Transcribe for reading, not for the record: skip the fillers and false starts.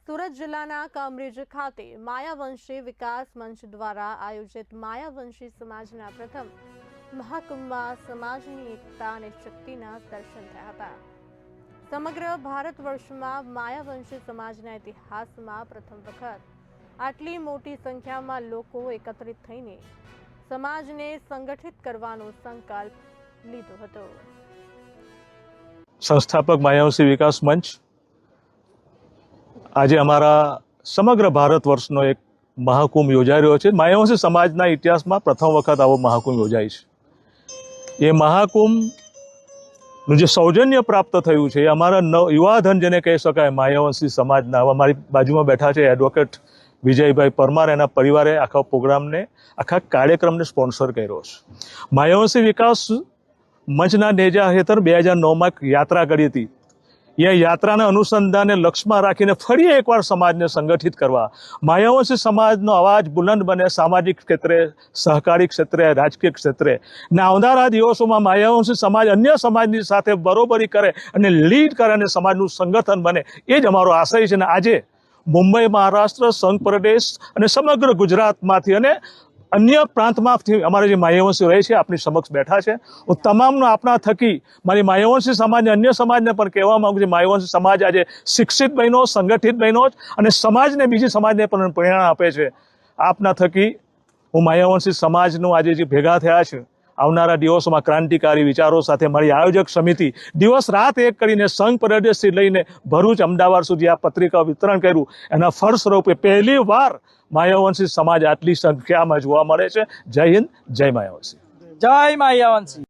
સુરત જિલ્લાના કામરેજ ખાતે માયાવંશી વિકાસ મંચ દ્વારા આયોજિત માયાવંશી સમાજના પ્રથમ મહાકુંભમાં સમાજની એકતા અને શક્તિના દર્શન થયા હતા। સમગ્ર ભારત વર્ષમાં માયાવંશી સમાજના ઇતિહાસમાં પ્રથમ વખત આટલી મોટી સંખ્યામાં લોકો એકત્રિત થઈને સમાજને સંગઠિત કરવાનો સંકલ્પ લીધો હતો। संस्थापक मायावंशी विकास मंच आज अमरा समग्र भारत वर्षनो एक महाकुंभ योजाई रह्यो छे। मायावंशी समाजना इतिहासमां प्रथम वखत आवो महाकुंभ योजाय छे। ये महाकुंभ जे सौजन्य प्राप्त थयुं छे अमारा युवाधन जेने कही शकाय मायावंशी समाजना अमारी बाजुमां बैठा छे एडवोकेट विजयभाई परमार एना परिवारे आखा प्रोग्राम ने आखा कार्यक्रम ने स्पोन्सर कर्यो छे। मायावंशी विकास मंचना नेजा हेठळ 2009 में यात्रा करी थी। ये यात्राना अनुसंधाने लक्ष्य राखीने फरी एकवार समाजने संगठित करवा, मायावंशी समाजनो अवाज बुलंद बने सामाजिक क्षेत्रे, सहकारी क्षेत्रे, राजकीय क्षेत्रे ने आवनारा दिवसोमां मायावंशी समाज अन्य समाजनी साथे बरोबरी करे अने लीड करे अने समाजनुं संगठन बने ए ज अमारो आशय छे। आजे मुंबई, महाराष्ट्र, संघ प्रदेश अने समग्र गुजरातमांथी अने अन्य प्रांतमांथी अमारे जे मायावंशी रहे छे आपनी समक्ष बैठा छे। हूँ तमामनो आपना थकी मारी मायावंशी समाज अन्य समाजने पण कहेवा मांगु छुं मायावंशी समाज आज शिक्षित बन्यो, संगठित बन्यो अने समाजने बीजी समाजने पण प्रेरणा आपे छे। आपना थकी हूँ मायावंशी समाजनो आज जे भेगा थया छे आवनारा दिवसोमां क्रांतिकारी विचारों साथे मारी आयोजक समिति दिवस रात एक करीने संघ प्रदेशथी लईने भरूच, अमदावाद सुधी आ पत्रिका वितरण कर्युं। एना फलस्वरूपे पहली वार मायावंशी समाज आटली संख्यामां जोवा मळे छे। जय हिंद, जय मायावंशी। जय मायावंशी।